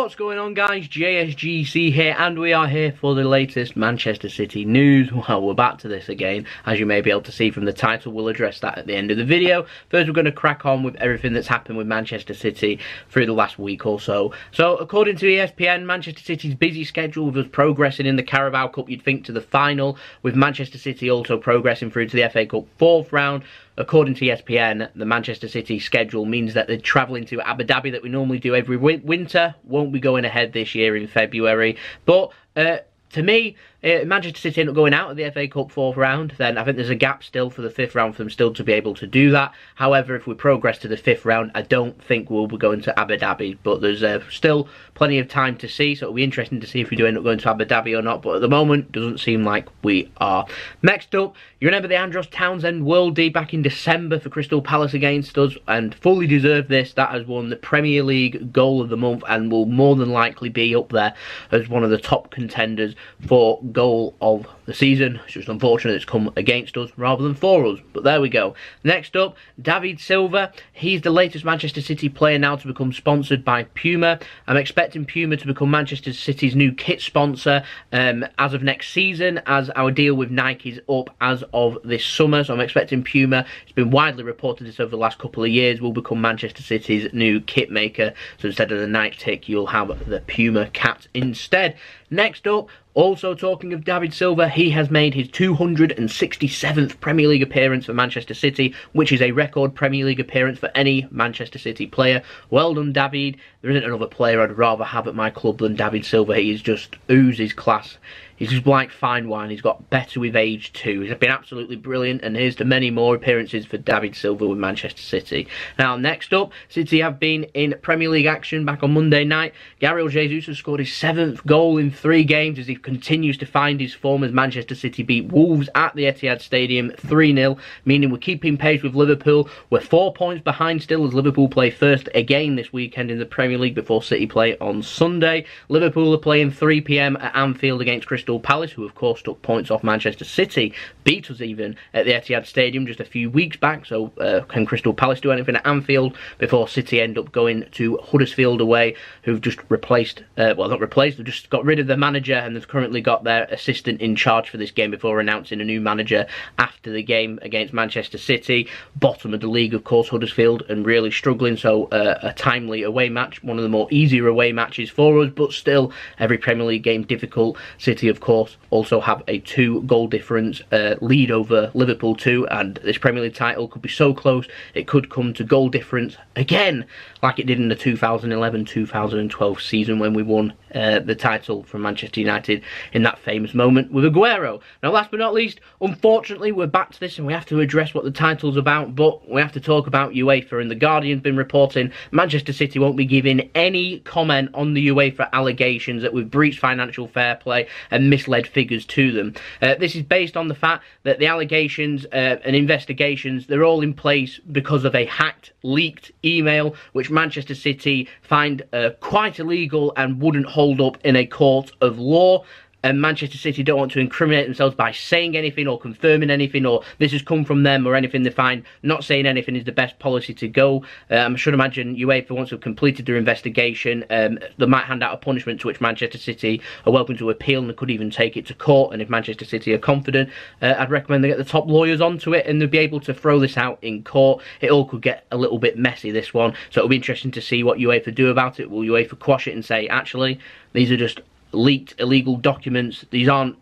What's going on, guys? JSGC here, and we are here for the latest Manchester City news. Well, we're back to this again, as you may be able to see from the title. We'll address that at the end of the video. First, we're going to crack on with everything that's happened with Manchester City through the last week or so. So, according to ESPN, Manchester City's busy schedule was progressing in the Carabao Cup, you'd think, to the final, with Manchester City also progressing through to the FA Cup fourth round. According to ESPN, the Manchester City schedule means that they're travelling to Abu Dhabi that we normally do every winter. Won't be going ahead this year in February. But to me, Manchester City end up going out of the FA Cup fourth round, then I think there's a gap still for the fifth round for them still to be able to do that. However, if we progress to the fifth round, I don't think we'll be going to Abu Dhabi, but there's still plenty of time to see, so it'll be interesting to see if we do end up going to Abu Dhabi or not, but at the moment, doesn't seem like we are. Next up, you remember the Andros Townsend worldie back in December for Crystal Palace against us, and fully deserved this. That has won the Premier League goal of the month and will more than likely be up there as one of the top contenders for goal of the season. It's just unfortunate it's come against us rather than for us, but there we go. Next up, David Silva. He's the latest Manchester City player now to become sponsored by Puma. I'm expecting Puma to become Manchester City's new kit sponsor as of next season, as our deal with Nike is up as of this summer. So I'm expecting Puma, it's been widely reported this over the last couple of years, will become Manchester City's new kit maker. So instead of the Nike tick, you'll have the Puma cat instead. Next up, also talking of David Silva, he has made his 267th Premier League appearance for Manchester City, which is a record Premier League appearance for any Manchester City player. Well done, David. There isn't another player I'd rather have at my club than David Silva. He is just oozes class. He's just like fine wine. He's got better with age too. He's been absolutely brilliant, and here's to many more appearances for David Silva with Manchester City. Now, next up, City have been in Premier League action back on Monday night. Gabriel Jesus has scored his 7th goal in 3 games as he continues to find his form as Manchester City beat Wolves at the Etihad Stadium 3-0, meaning we're keeping pace with Liverpool. We're 4 points behind still as Liverpool play first again this weekend in the Premier League before City play on Sunday. Liverpool are playing 3 PM at Anfield against Crystal Palace, who of course took points off Manchester City, beat us even at the Etihad Stadium just a few weeks back. So can Crystal Palace do anything at Anfield before City end up going to Huddersfield away, who've just replaced, well, not replaced, they've just got rid of the manager, and they've currently got their assistant in charge for this game before announcing a new manager after the game against Manchester City. Bottom of the league, of course, Huddersfield, and really struggling, so a timely away match, one of the more easier away matches for us, but still every Premier League game difficult. City, of course, also have a 2-goal difference lead over Liverpool too, and this Premier League title could be so close it could come to goal difference again, like it did in the 2011-2012 season when we won the title from Manchester United in that famous moment with Aguero. Now, last but not least, unfortunately, we're back to this and we have to address what the title's about, but we have to talk about UEFA, and the Guardian's been reporting Manchester City won't be giving any comment on the UEFA allegations that we've breached financial fair play and misled figures to them. This is based on the fact that the allegations and investigations, they're all in place because of a hacked, leaked email which Manchester City find quite illegal and wouldn't hold up in a court of law. And Manchester City don't want to incriminate themselves by saying anything or confirming anything, or this has come from them or anything. They find not saying anything is the best policy to go. I should imagine UEFA, once they've completed their investigation, they might hand out a punishment to which Manchester City are welcome to appeal, and they could even take it to court. And if Manchester City are confident, I'd recommend they get the top lawyers onto it and they'll be able to throw this out in court. It all could get a little bit messy, this one, so it'll be interesting to see what UEFA do about it. Will UEFA quash it and say, actually, these are just leaked illegal documents, these aren't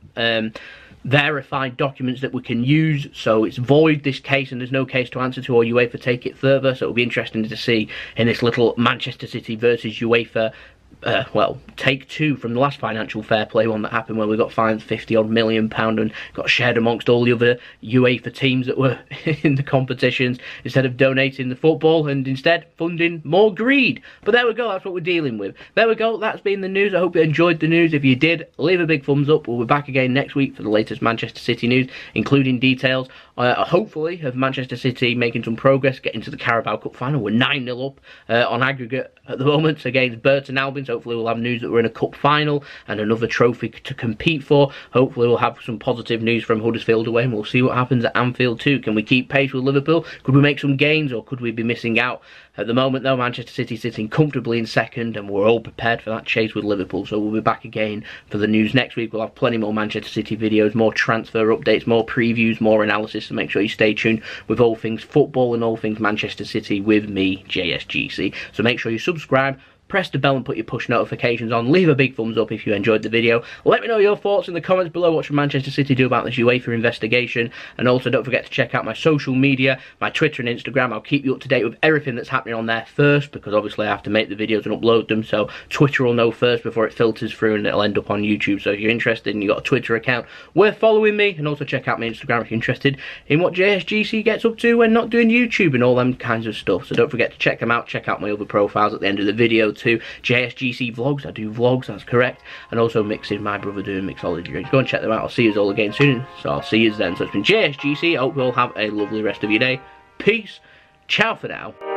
verified documents that we can use, so it's void, this case, and there's no case to answer to, or UEFA take it further? So it'll be interesting to see in this little Manchester City versus UEFA well, take 2 from the last financial fair play one that happened, where we got fined £50-odd million and got shared amongst all the other UEFA teams that were in the competitions, instead of donating the football and instead funding more greed. But there we go, that's what we're dealing with. There we go, that's been the news. I hope you enjoyed the news. If you did, leave a big thumbs up. We'll be back again next week for the latest Manchester City news, including details hopefully of Manchester City making some progress, getting to the Carabao Cup final. We're 9-0 up on aggregate at the moment against Burton Albion, weekends. Hopefully we'll have news that we're in a cup final and another trophy to compete for. Hopefully we'll have some positive news from Huddersfield away, and we'll see what happens at Anfield too. Can we keep pace with Liverpool? Could we make some gains, or could we be missing out? At the moment though, Manchester City sitting comfortably in second, and we're all prepared for that chase with Liverpool. So we'll be back again for the news next week. We'll have plenty more Manchester City videos, more transfer updates, more previews, more analysis, so make sure you stay tuned with all things football and all things Manchester City with me, JSGC. So make sure you subscribe, press the bell and put your push notifications on. Leave a big thumbs up if you enjoyed the video. Let me know your thoughts in the comments below. What should Manchester City do about this UEFA investigation? And also don't forget to check out my social media, my Twitter and Instagram. I'll keep you up to date with everything that's happening on there first, because obviously I have to make the videos and upload them, so Twitter will know first before it filters through and it'll end up on YouTube. So if you're interested and you've got a Twitter account worth following me, and also check out my Instagram if you're interested in what JSGC gets up to when not doing YouTube and all them kinds of stuff. So don't forget to check them out. Check out my other profiles at the end of the video too. JSGC vlogs, I do vlogs, that's correct, and also mixing, my brother doing mixology drinks. Go and check them out. I'll see you all again soon, so I'll see you then. So it's been JSGC. I hope you all have a lovely rest of your day. Peace. Ciao for now.